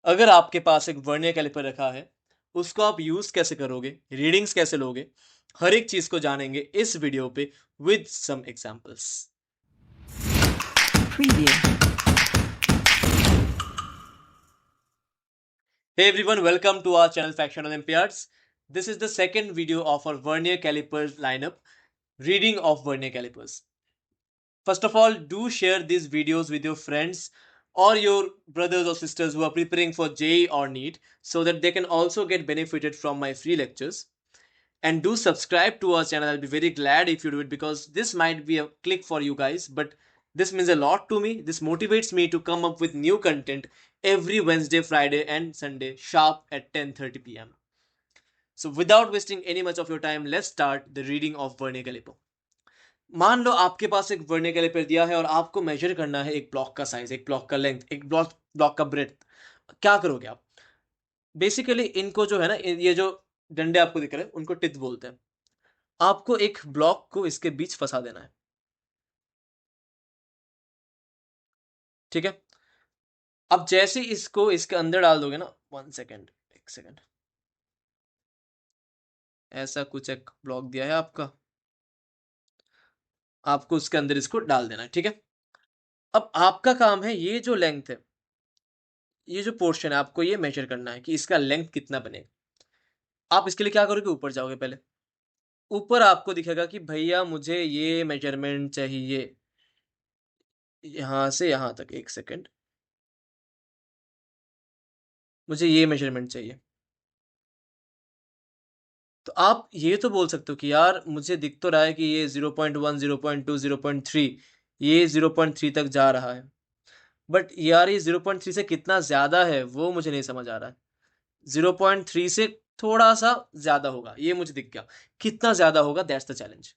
अगर आपके पास एक वर्नियर कैलिपर रखा है, उसको आप यूज कैसे करोगे, रीडिंग्स कैसे लोगे, हर एक चीज को जानेंगे इस वीडियो पे with some examples. Preview. Hey everyone, welcome to our channel Faction Olympiads. This is the second video of our vernier calipers lineup, reading of vernier calipers. First of all, do share these videos with your friends or your brothers or sisters who are preparing for JEE or NEET so that they can also get benefited from my free lectures. And do subscribe to our channel. I'll be very glad if you do it because this might be a click for you guys, but this means a lot to me. This motivates me to come up with new content every Wednesday, Friday, and Sunday sharp at 10:30 p.m. So without wasting any much of your time, let's start the reading of Vernier Caliper. मान लो आपके पास एक vernier caliper दिया है और आपको major करना है एक ब्लॉक का साइज, एक ब्लॉक का लेंथ, एक ब्लॉक का ब्रेथ। क्या करोगे आप? बेसिकली इनको जो है ना, ये जो डंडे आपको दिख रहे हैं उनको टिथ बोलते हैं। आपको एक ब्लॉक को इसके बीच फंसा देना है, ठीक है? अब जैसे इसको इसके अंदर डाल दोगे ना, 1 सेकेंड, 1 सेकेंड, ऐसा कुछ एक ब्लॉक दिया है आपका, आपको उसके अंदर इसको डाल देना है, ठीक है? अब आपका काम है ये जो लेंथ है, ये जो पोर्शन है, आपको ये मेजर करना है कि इसका लेंथ कितना बनेगा। आप इसके लिए क्या करोगे, ऊपर जाओगे पहले। ऊपर आपको दिखेगा कि भैया मुझे ये मेजरमेंट चाहिए यहां से यहां तक, 1 सेकेंड, मुझे ये मेजरमेंट चाहिए। तो आप ये तो बोल सकते हो कि यार मुझे दिख तो रहा है कि ये 0.1, 0.2, 0.3, ये 0.3 तक जा रहा है, बट यार ये 0.3 से कितना ज़्यादा है वो मुझे नहीं समझ आ रहा है। 0.3 से थोड़ा सा ज़्यादा होगा, ये मुझे दिख गया। कितना ज़्यादा होगा, दैट्स द चैलेंज।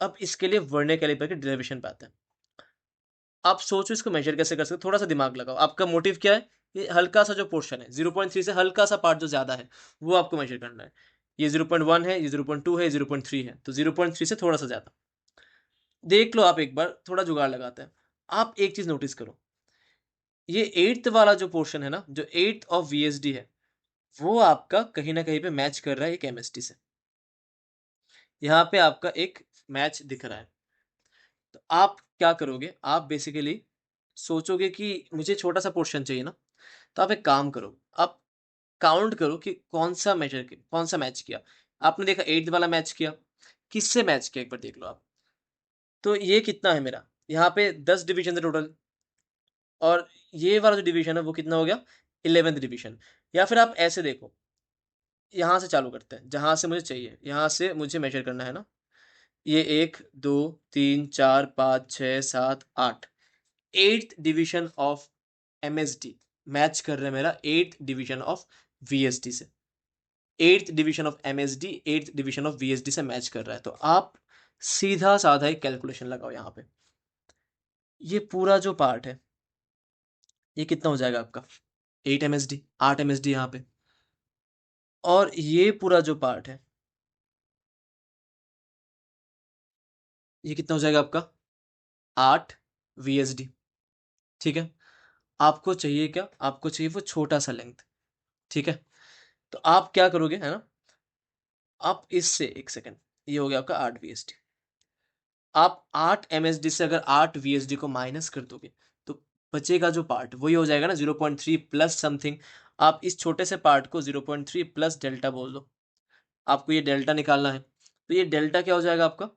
अब इसके लिए वर्नियर कैलिपर के डेरिवेशन पे आते हैं। आप सोचो इसको मेजर कैसे कर सकते हो, थोड़ा सा दिमाग लगाओ। आपका मोटिव क्या है? ये हल्का सा जो पोर्शन है 0.3 से हल्का सा पार्ट जो ज़्यादा है वो आपको मेजर करना है। ये 0.1 है, ये 0.2 है, 0.3 है, तो 0.3 से थोड़ा सा ज़्यादा। देख लो आप एक बार, थोड़ा जुगाड़ लगाते हैं। आप एक चीज़ नोटिस करो, ये 8th वाला जो पोर्शन है ना, जो 8th ऑफ VSD है, वो आपका कहीं ना कहीं पे मैच कर रहा है एक MST से। यहाँ पे आपका एक मैच दिख रहा है। तो आप क्या करोगे, आप बेसिकली सोचोगे कि मुझे छोटा सा पोर्शन चाहिए ना, तो आप एक काम करो, आप काउंट करो कि कौन सा मैच किया। आपने देखा 8th वाला मैच किया, किससे मैच किया, एक बार देख लो आप। तो ये कितना है मेरा, यहाँ पे 10 डिवीजन है टोटल, और ये वाला जो डिवीजन है वो कितना हो गया, 11th डिवीजन। या फिर आप ऐसे देखो, यहाँ से चालू करते हैं, जहाँ से मुझे चाहिए, यहाँ से मुझे मेजर करना है ना। ये 1, 2, 3, 4, 5, 6, 7, 8, 8th division of MSD match कर रहा है मेरा 8th डिवीजन ऑफ VSD से। 8th division of MSD 8th division of VSD से मैच कर रहा है। तो आप सीधा साधा एक कैलकुलेशन लगाओ यहाँ पे। ये पूरा जो पार्ट है, ये कितना हो जाएगा आपका, 8 MSD, 8 MSD यहाँ पे। और ये पूरा जो पार्ट है, ये कितना हो जाएगा आपका, 8 VSD, ठीक है? आपको चाहिए क्या, आपको चाहिए वो छोटा सा लेंथ, ठीक है? तो आप क्या करोगे, है ना, आप इससे 1 सेकेंड, ये हो गया आपका 8 VSD। आप 8 MSD से अगर 8 VSD को माइनस कर दोगे तो बचेगा जो पार्ट वही हो जाएगा ना 0.3 प्लस समथिंग। आप इस छोटे से पार्ट को 0.3 प्लस डेल्टा बोल दो। आपको ये डेल्टा निकालना है, तो ये डेल्टा क्या हो जाएगा आपका,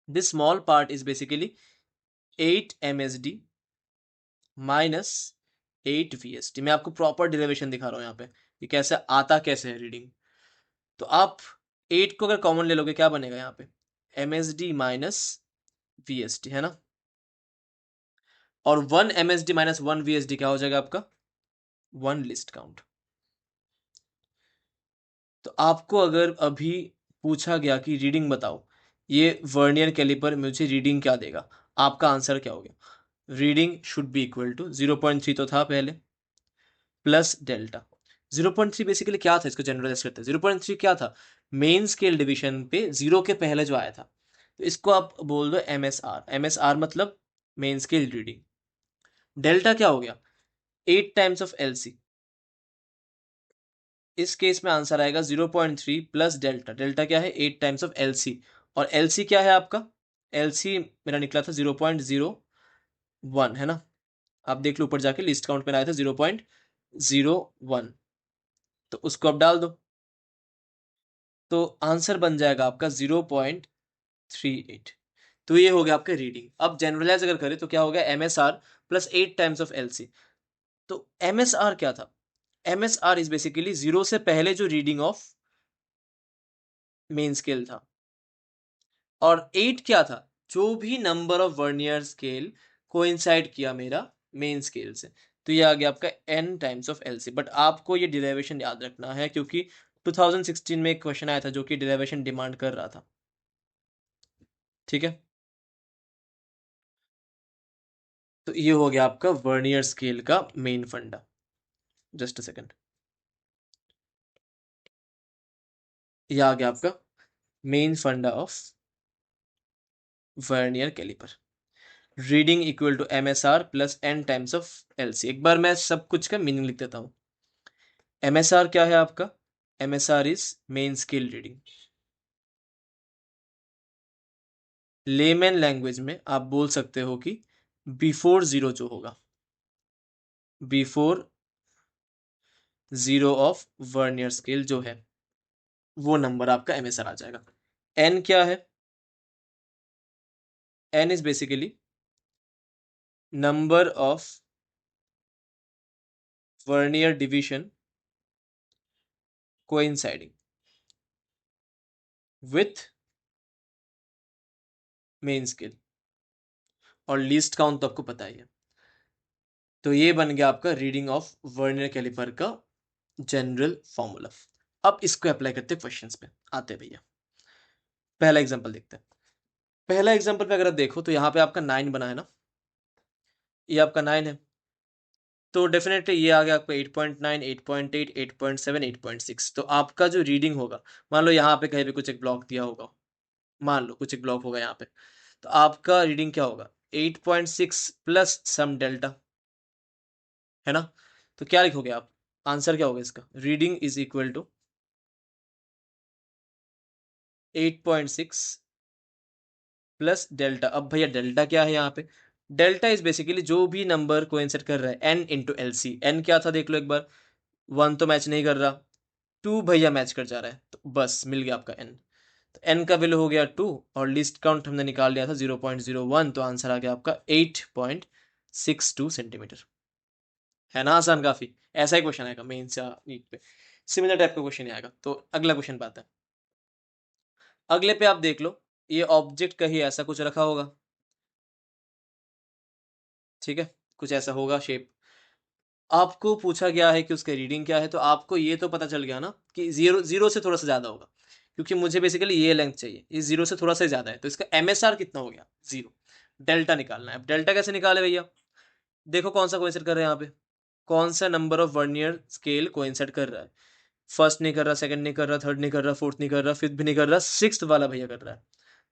this small part is basically 8 MSD minus 8 VSD। मैं आपको प्रॉपर डेरिवेशन दिखा रहा हूँ यहाँ पे, ये कैसे आता, कैसे है रीडिंग। तो आप 8 को अगर कॉमन ले लोगे क्या बनेगा यहाँ पे, MSD माइनस VSD, है ना। और 1 MSD माइनस 1 VSD क्या हो जाएगा आपका, 1 लिस्ट काउंट। तो आपको अगर अभी पूछा गया कि रीडिंग बताओ, ये वर्नियर कैलिपर मुझे रीडिंग क्या देगा, आपका आंसर क्या हो गया, reading should be equal to 0.3 तो था पहले, प्लस डेल्टा। 0.3 बेसिकली क्या था, इसको जनरलाइज करते हैं। 0.3 क्या था, मेन स्केल डिवीजन पे 0 के पहले जो आया था, तो इसको आप बोल दो MSR मतलब मेन स्केल रीडिंग। डेल्टा क्या हो गया, 8 टाइम्स ऑफ LC, इस केस में आंसर आएगा 0.3 प्लस डेल्टा। डेल्टा क्या है? 8 टाइम्स ऑफ एलसी। और एलसी क्या है आपका? एलसी मेरा निकला था 0.01, है ना? आप देख लो ऊपर जाके, लिस्ट काउंट में आया था 0.01, तो उसको आप डाल दो, तो आंसर बन जाएगा आपका 0.38। तो ये हो गया आपका रीडिंग। अब जनरलाइज अगर करें तो क्या हो गया? MSR plus 8 times of LC। तो MSR क्या था? MSR इज बेसिकली 0 से पहले जो रीडिंग ऑफ मेन स्केल था, और 8 क्या था? जो भी number of vernier scale coincide किया मेरा मेन स्केल से। तो ये आ गया आपका n times of LC। But आपको ये डिराइवेशन याद रखना है, क्योंकि 2016 में एक क्वेश्चन आया था जो कि डिराइवेशन डिमांड कर रहा था। ठीक है, तो ये हो गया आपका वर्नियर स्केल का मेन फंडा। जस्ट अ सेकंड, ये आ गया आपका मेन फंडा of vernier caliper. Reading equal to MSR plus n times of LC। एक बार मैं सब कुछ का मीनिंग लिख देता हूं। MSR क्या है आपका? MSR is main scale reading. Layman language में आप बोल सकते हो कि बिफोर जीरो जो होगा, before zero of vernier scale जो है, वो नंबर आपका MSR आ जाएगा। n क्या है? n is basically number of vernier division coinciding with main scale, और लीस्ट काउंट तो आपको पता ही है। तो ये बन गया आपका रीडिंग ऑफ वर्नियर कैलिपर का जनरल फॉर्मूला। अब इसको अप्लाई करते हैं क्वेश्चंस पे। आते हैं भैया, पहला एग्जांपल देखते हैं। पहला एग्जांपल पे अगर आप देखो तो यहाँ पे आपका 9 बना है ना, ये आपका 9 है, तो डेफिनेटली ये आ गया आपका 8.9, 8.8, 8.7, 8.6। तो आपका जो रीडिंग होगा, मान लो यहाँ पे कहीं पे कुछ एक ब्लॉक दिया होगा, मान लो कुछ एक ब्लॉक होगा यहाँ पे, तो आपका रीडिंग क्या होगा? 8.6 प्लस सम डेल्टा, है ना? तो क्या लिखोगे आप? आंसर क्या होगा इसका? Reading is equal to 8.6 plus delta. अब भैया डेल्टा क्या है यहाँ पे? डेल्टा इज बेसिकली जो भी नंबर कोइंसाइड कर रहा है n into L C. N क्या था देख लो एक बार, 1 तो मैच नहीं कर रहा, 2 भैया मैच कर जा रहा है, तो बस मिल गया आपका n। तो n का वैल्यू हो गया 2, और लिस्ट काउंट हमने निकाल लिया था 0.01, तो आंसर आ गया आपका 8.62 सेंटीमीटर। है ना आसान काफी? ऐसा ही क्वेश्चन आएगा मेंस या नीट पे, सिमिलर टाइप का क्वेश्चन ही आएगा। तो अगला क्वेश्चन पाते हैं। अगले पे आप देख लो, ये ऑब्जेक्ट कहीं ऐसा कुछ रखा होगा, ठीक है, कुछ ऐसा होगा शेप। आपको पूछा गया है कि उसका रीडिंग क्या है, तो आपको ये तो पता चल गया ना कि जीरो जीरो से थोड़ा सा ज्यादा होगा, क्योंकि मुझे बेसिकली ये लेंथ चाहिए, ये जीरो से थोड़ा सा ज्यादा है, तो इसका MSR कितना हो गया? जीरो। डेल्टा निकालना है। अब डेल्टा कैसे निकाले भैया? देखो कौन सा कोइंसाइड कर रहा है यहाँ पे, कौन सा number of vernier scale coincide कर रहा है। फर्स्ट नहीं कर रहा, सेकंड नहीं कर रहा, थर्ड नहीं कर रहा, फोर्थ नहीं कर रहा, फिफ्थ भी नहीं कर रहा, सिक्स्थ वाला भैया कर रहा है।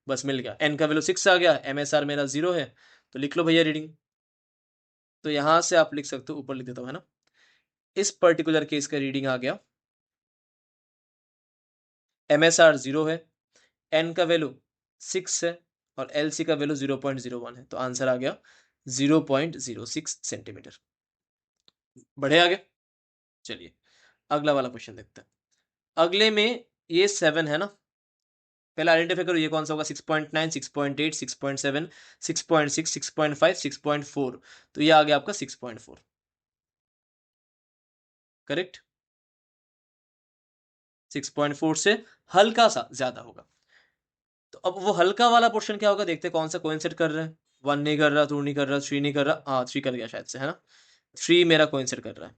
बस मिल गया, एन का वैल्यू 6 आ गया, MSR मेरा 0 है, तो लिख लो भैया रीडिंग। तो यहां से आप लिख सकते हो, ऊपर लिख देता हूं, है ना? इस पर्टिकुलर केस का रीडिंग आ गया, MSR 0 है, एन का वैल्यू 6 है, और LC का वैल्यू 0.01 है, तो आंसर आ गया 0.06 सेंटीमीटर। बढ़े आगे, चलिए अगला वाला क्वेश्चन देखते हैं। अगले में ये 7 है ना, पहले आइडेंटिफाई करो ये कौन सा होगा। 6.9, 6.8, 6.7, 6.6, 6.5, 6.4, तो ये आ गया आपका 6.4, करेक्ट। 6.4 से हल्का सा ज्यादा होगा। तो अब वो हल्का वाला पोर्शन क्या होगा, देखते हैं कौन सा कोइंसाइड कर रहा है। 1 नहीं कर रहा, 2 नहीं कर रहा, 3 नहीं कर रहा, हाँ 3 कर गया शायद से, है ना? 3 मेरा कोइंसाइड कर रहा है,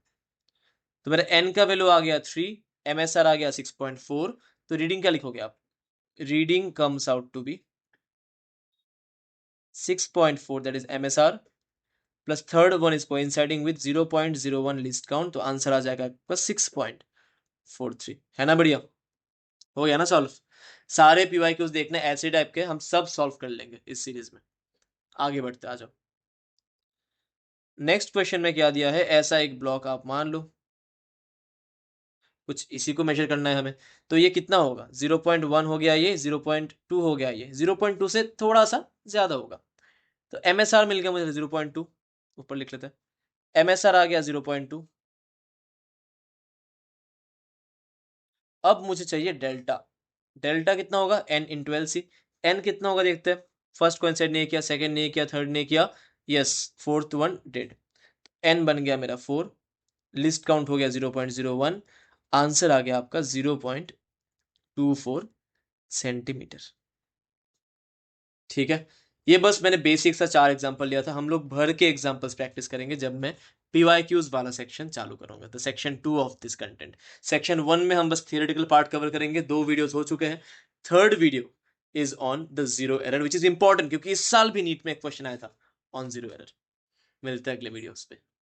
तो मेरा n का वैल्यू आ गया 3, MSR आ गया 6.4, तो रीडिंग क्या लिखोगे आप? Reading comes out to be 6.4, that is MSR, plus third one is coinciding with 0.01 least count, तो आंसर आ जाएगा आपका 6.43। है ना बढ़िया? हो गया ना सॉल्व? सारे PYQs देखने ऐसे टाइप के हम सब सॉल्व कर लेंगे इस सीरीज में। आगे बढ़ते आ जाओ। नेक्स्ट क्वेश्चन में क्या दिया है, ऐसा एक ब्लॉक आप मान लो, कुछ इसी को मेजर करना है हमें। तो ये कितना होगा, 0.1 हो गया, ये 0.2 हो गया, ये 0.2 से थोड़ा सा ज़्यादा होगा। तो MSR मिल गया मुझे 0.2, ऊपर लिख लेते हैं। MSR आ गया 0.2। अब मुझे चाहिए डेल्टा। डेल्टा कितना होगा, n into L C. n कितना होगा देखते हैं। फर्स्ट कोइंसाइड नहीं किया, सेकंड नहीं किया, थर्ड नहीं किया, yes fourth one dead. n बन गया मेरा 4, लिस्ट काउंट हो गया 0.01, आंसर आ गया आपका 0.24 सेंटीमीटर। ठीक है, ये बस मैंने बेसिक सा 4 एग्जांपल लिया था। हम लोग भर के एग्जांपल्स प्रैक्टिस करेंगे जब मैं PYQs वाला सेक्शन चालू करूंगा, तो section 2 of this content. Section 1 में हम बस थियोरेटिकल पार्ट कवर करेंगे, 2 वीडियोस हो चुके हैं। Third video is on the zero error, which is important क्योंकि इस साल भी नीट में एक क्वेश्चन आया था ऑन जीरो एरर। मिलते हैं अगले वीडियोस पे।